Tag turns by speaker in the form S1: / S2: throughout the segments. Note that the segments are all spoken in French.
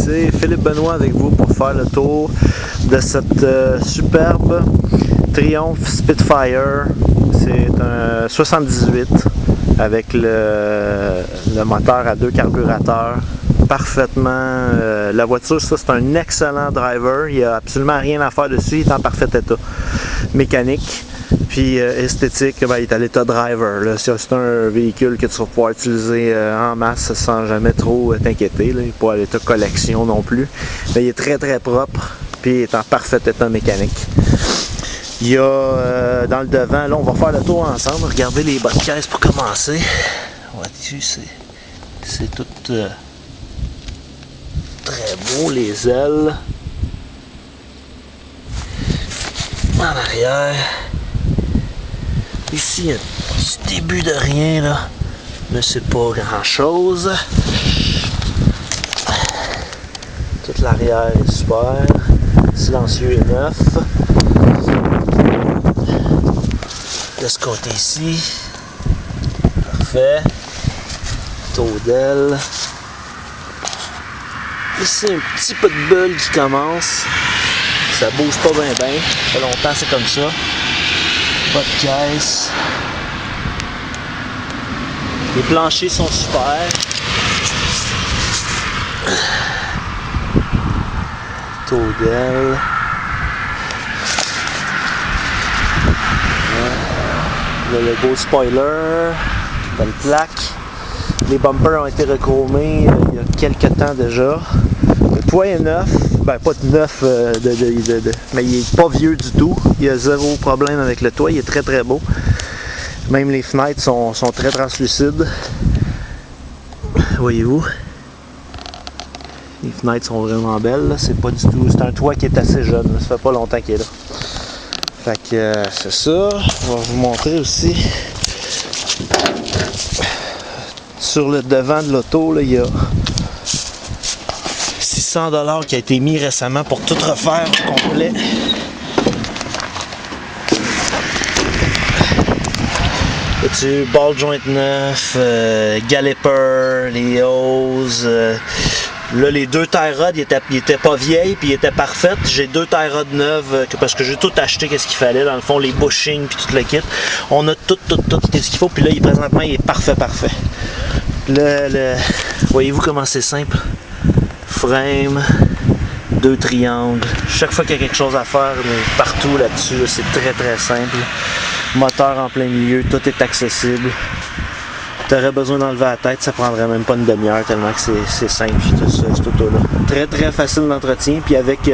S1: c'est Philippe Benoît avec vous pour faire le tour de cette superbe Triumph Spitfire. C'est un 78 avec le moteur à 2 carburateurs. Parfaitement, la voiture, ça c'est un excellent driver, il n'y a absolument rien à faire dessus, il est en parfait état mécanique. Puis esthétique, ben, il est à l'état driver. C'est un véhicule que tu vas pouvoir utiliser en masse sans jamais trop t'inquiéter. Il n'est pas à l'état collection non plus. Mais il est très très propre. Puis il est en parfait état mécanique. Il y a dans le devant, là on va faire le tour ensemble. Regardez les bas de caisse pour commencer. Vois-tu, c'est tout très beau, les ailes. En arrière. Ici, il y a un petit début de rien, là, mais c'est pas grand chose. Toute l'arrière est super. Silencieux est neuf. De ce côté ici, parfait. Taux d'aile. Ici, un petit peu de bulle qui commence. Ça bouge pas bien. Ça fait longtemps, c'est comme ça. Pas de caisse. Les planchers sont super. Taux d'aile. Le logo spoiler. Belle plaque. Les bumpers ont été rechromés il y a quelques temps déjà. Le toit est neuf. Ben, pas de neuf, mais il est pas vieux du tout. Il y a zéro problème avec le toit, il est très très beau. Même les fenêtres sont très translucides. Voyez-vous? Les fenêtres sont vraiment belles. C'est pas du tout. C'est un toit qui est assez jeune. Ça fait pas longtemps qu'il est là. Fait que c'est ça. On va vous montrer aussi. Sur le devant de l'auto, là, il y a $600 qui a été mis récemment pour tout refaire au complet. As-tu ball joint neuf, galloper, les hoses. Là, les deux tie rods, ils étaient pas vieilles puis ils étaient parfaites. J'ai deux tie rods neuves parce que j'ai tout acheté qu'est-ce qu'il fallait. Dans le fond, les bushings puis tout le kit. On a tout qu'est-ce qu'il faut. Puis là, présentement, il est parfait. Voyez-vous comment c'est simple? Frame, deux triangles. Chaque fois qu'il y a quelque chose à faire, partout là-dessus, là, c'est très très simple. Moteur en plein milieu, tout est accessible. Tu aurais besoin d'enlever la tête, ça prendrait même pas une demi-heure tellement que c'est simple, cette auto-là. Très très facile d'entretien, puis avec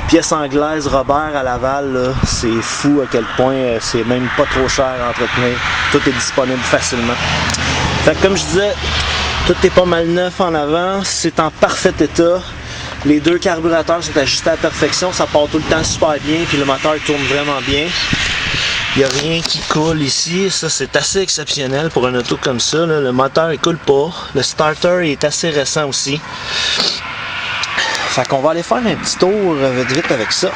S1: pièces anglaises Robert à Laval, c'est fou à quel point c'est même pas trop cher à entretenir. Tout est disponible facilement. Fait que comme je disais, tout est pas mal neuf en avant, c'est en parfait état. Les deux carburateurs sont ajustés à la perfection, ça part tout le temps super bien, puis le moteur tourne vraiment bien. Il n'y a rien qui coule ici, ça c'est assez exceptionnel pour une auto comme ça. Là. Le moteur il coule pas, le starter est assez récent aussi. Fait qu'on va aller faire un petit tour vite avec ça.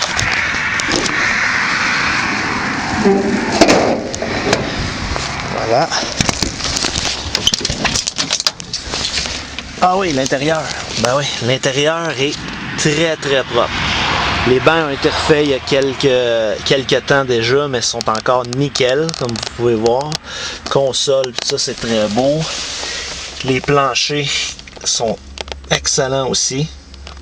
S1: Voilà. Ah oui, l'intérieur. Ben oui, l'intérieur est très très propre. Les bancs ont été refaits il y a quelques temps déjà, mais sont encore nickel, comme vous pouvez voir. Console, tout ça c'est très beau. Les planchers sont excellents aussi.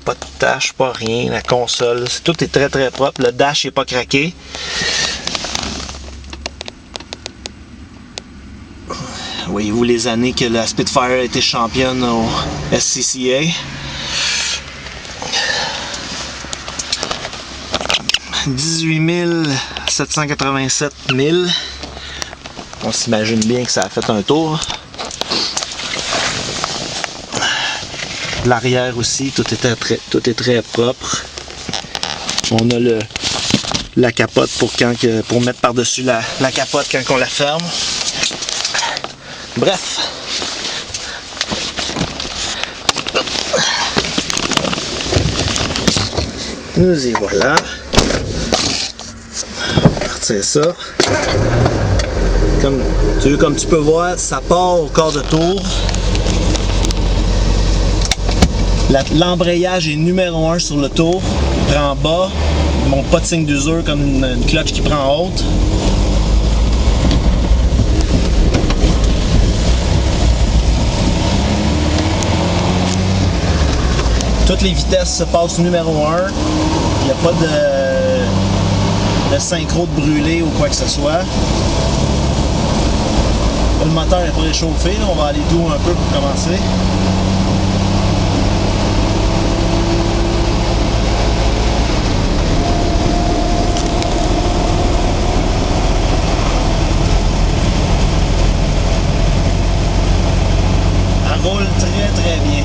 S1: Pas de taches, pas rien. La console, tout est très très propre. Le dash n'est pas craqué. Voyez-vous les années que la Spitfire a été championne au SCCA. 18 787 000. On s'imagine bien que ça a fait un tour. L'arrière aussi, tout est très propre. On a la capote pour mettre par-dessus la capote quand on la ferme. Bref. Nous y voilà. C'est ça. Comme tu peux voir, ça part au quart de tour. L'embrayage est numéro 1 sur le tour. Il prend bas. Il monte pas de signe d'usure comme une clutch qui prend haute. Toutes les vitesses se passent numéro 1. Il n'y a pas de synchro de brûlé ou quoi que ce soit. Le moteur n'est pas réchauffé, là. On va aller doux un peu pour commencer. Elle roule très bien.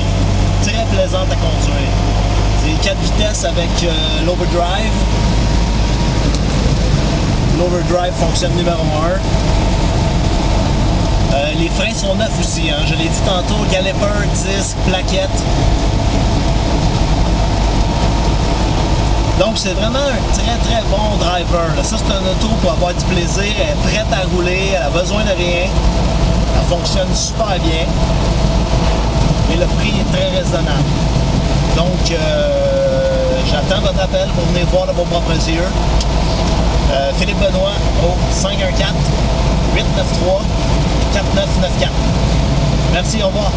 S1: Très plaisante à conduire. C'est 4 vitesses avec l'overdrive. L'overdrive fonctionne numéro 1. Les freins sont neufs aussi, hein. Je l'ai dit tantôt, caliper, disque, plaquette. Donc c'est vraiment un très bon driver. Là. Ça c'est un auto pour avoir du plaisir, elle est prête à rouler, elle a besoin de rien. Elle fonctionne super bien. Et le prix est très raisonnable. Donc j'attends votre appel pour venir voir de vos propres yeux. Philippe Benoît au 514-893-4994. Merci, au revoir.